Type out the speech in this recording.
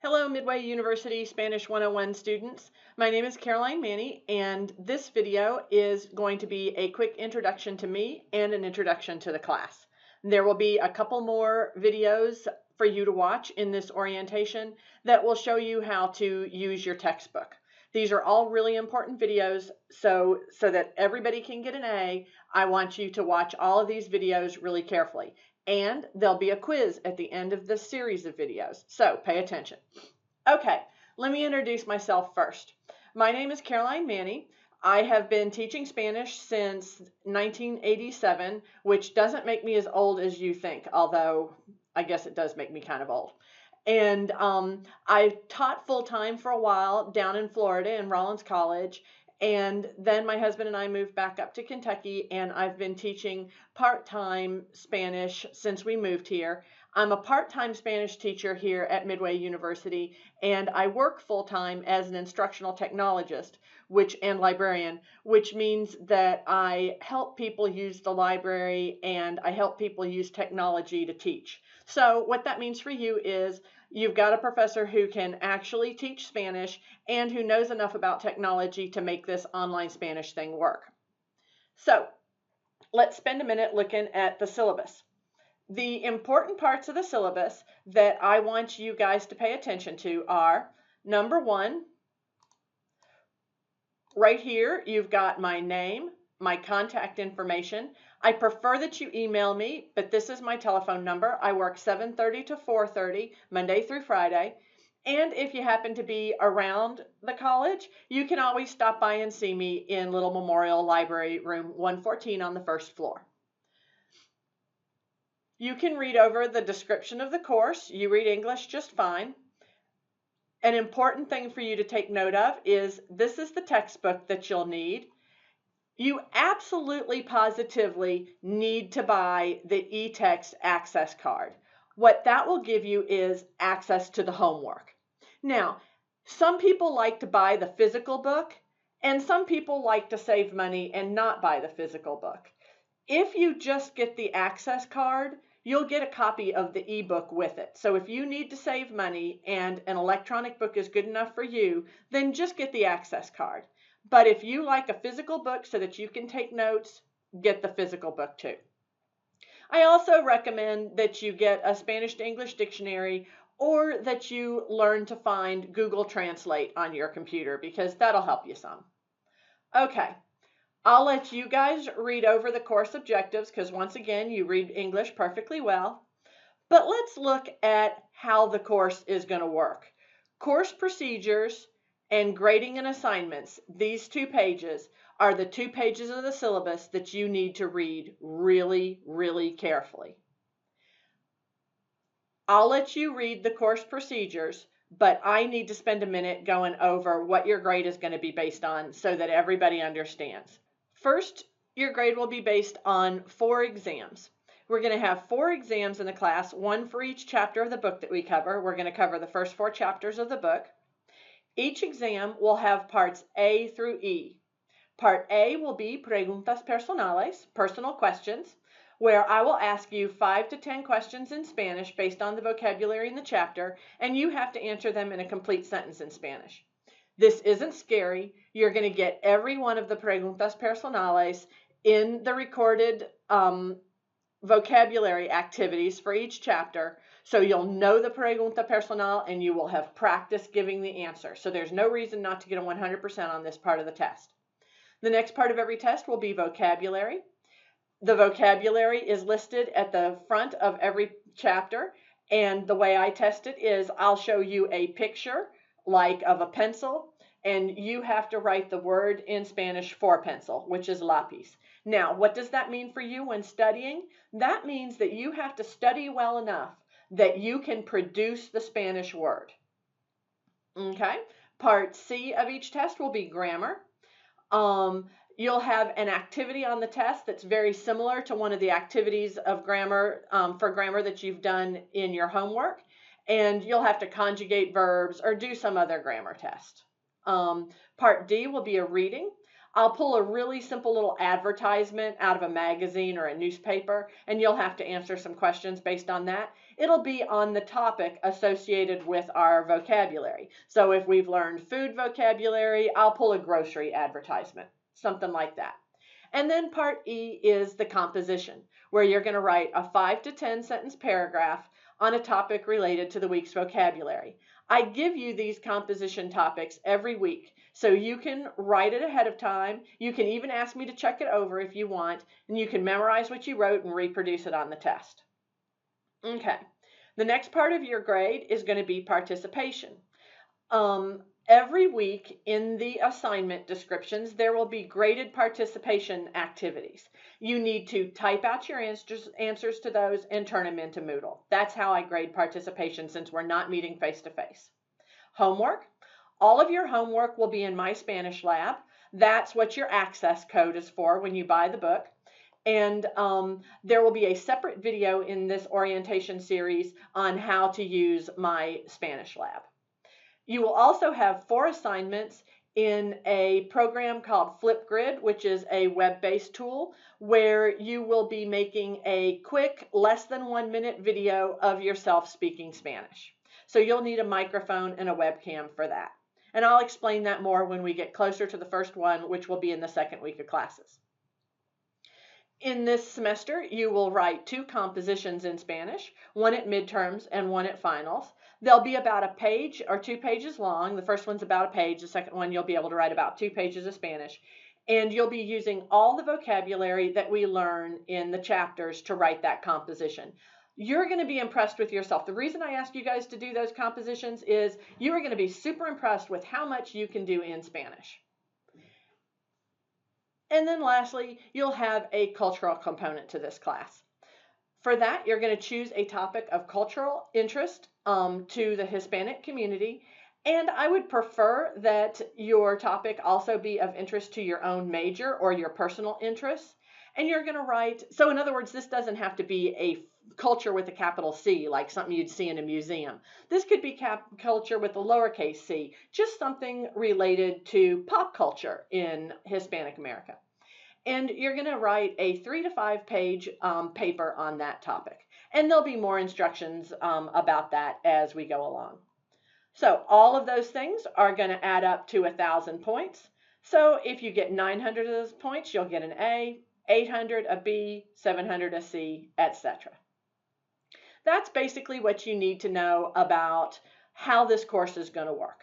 Hello, Midway University Spanish 101 students. My name is Caroline Manny, and this video is going to be a quick introduction to me and an introduction to the class. There will be a couple more videos for you to watch in this orientation that will show you how to use your textbook. These are all really important videos, so that everybody can get an A, I want you to watch all of these videos really carefully. And there'll be a quiz at the end of this series of videos, so pay attention. Okay, let me introduce myself first. My name is Caroline Manny. I have been teaching Spanish since 1987, which doesn't make me as old as you think, although I guess it does make me kind of old. And I taught full-time for a while down in Florida in Rollins College. And then my husband and I moved back up to Kentucky, and I've been teaching part-time Spanish since we moved here. I'm a part-time Spanish teacher here at Midway University, and I work full-time as an instructional technologist and librarian, which means that I help people use the library and I help people use technology to teach. So what that means for you is you've got a professor who can actually teach Spanish and who knows enough about technology to make this online Spanish thing work. So let's spend a minute looking at the syllabus. The important parts of the syllabus that I want you guys to pay attention to are, number one, right here, you've got my name, my contact information. I prefer that you email me, but this is my telephone number. I work 7:30 to 4:30, Monday through Friday. And if you happen to be around the college, you can always stop by and see me in Little Memorial Library, room 114 on the first floor. You can read over the description of the course. You read English just fine. An important thing for you to take note of is this is the textbook that you'll need. You absolutely positively need to buy the eText access card. What that will give you is access to the homework. Now, some people like to buy the physical book, and some people like to save money and not buy the physical book. If you just get the access card, you'll get a copy of the ebook with it. So if you need to save money and an electronic book is good enough for you, then just get the access card. But if you like a physical book so that you can take notes, get the physical book too. I also recommend that you get a Spanish to English dictionary or that you learn to find Google Translate on your computer because that'll help you some. Okay. I'll let you guys read over the course objectives because once again, you read English perfectly well. But let's look at how the course is going to work. Course procedures and grading and assignments, these 2 pages, are the 2 pages of the syllabus that you need to read really, really carefully. I'll let you read the course procedures, but I need to spend a minute going over what your grade is going to be based on so that everybody understands. First, your grade will be based on 4 exams. We're going to have 4 exams in the class, 1 for each chapter of the book that we cover. We're going to cover the first 4 chapters of the book. Each exam will have parts A through E. Part A will be preguntas personales, personal questions, where I will ask you 5 to 10 questions in Spanish based on the vocabulary in the chapter, and you have to answer them in a complete sentence in Spanish. This isn't scary. You're going to get every one of the preguntas personales in the recorded vocabulary activities for each chapter, so you'll know the pregunta personal and you will have practiced giving the answer. So there's no reason not to get a 100% on this part of the test. The next part of every test will be vocabulary. The vocabulary is listed at the front of every chapter, and the way I test it is I'll show you a picture like of a pencil, and you have to write the word in Spanish for pencil, which is lápiz. Now, what does that mean for you when studying? That means that you have to study well enough that you can produce the Spanish word. Okay? Part C of each test will be grammar. You'll have an activity on the test that's very similar to one of the activities of grammar for grammar that you've done in your homework, and you'll have to conjugate verbs or do some other grammar test. Part D will be a reading. I'll pull a really simple little advertisement out of a magazine or a newspaper, and you'll have to answer some questions based on that. It'll be on the topic associated with our vocabulary. So if we've learned food vocabulary, I'll pull a grocery advertisement, something like that. And then part E is the composition, where you're going to write a 5 to 10 sentence paragraph on a topic related to the week's vocabulary. I give you these composition topics every week, so you can write it ahead of time. You can even ask me to check it over if you want, and you can memorize what you wrote and reproduce it on the test. Okay, the next part of your grade is going to be participation. Every week in the assignment descriptions, there will be graded participation activities. You need to type out your answers to those and turn them into Moodle. That's how I grade participation since we're not meeting face-to-face. Homework. All of your homework will be in My Spanish Lab. That's what your access code is for when you buy the book. And there will be a separate video in this orientation series on how to use My Spanish Lab. You will also have 4 assignments in a program called Flipgrid, which is a web-based tool where you will be making a quick, less than 1 minute video of yourself speaking Spanish. So you'll need a microphone and a webcam for that. And I'll explain that more when we get closer to the first one, which will be in the second week of classes. In this semester, you will write 2 compositions in Spanish, one at midterms and one at finals. They'll be about a page or 2 pages long. The first one's about a page. The second one, you'll be able to write about 2 pages of Spanish. And you'll be using all the vocabulary that we learn in the chapters to write that composition. You're going to be impressed with yourself. The reason I ask you guys to do those compositions is you are going to be super impressed with how much you can do in Spanish. And then lastly, you'll have a cultural component to this class. For that, you're going to choose a topic of cultural interest to the Hispanic community. And I would prefer that your topic also be of interest to your own major or your personal interests. And you're going to write, so in other words, this doesn't have to be a culture with a capital C, like something you'd see in a museum. This could be culture with a lowercase c, just something related to pop culture in Hispanic America. And you're going to write a 3 to 5 page paper on that topic. And there'll be more instructions about that as we go along. So all of those things are going to add up to 1,000 points. So if you get 900 of those points, you'll get an A, 800 a B, 700 a C, etc. That's basically what you need to know about how this course is going to work.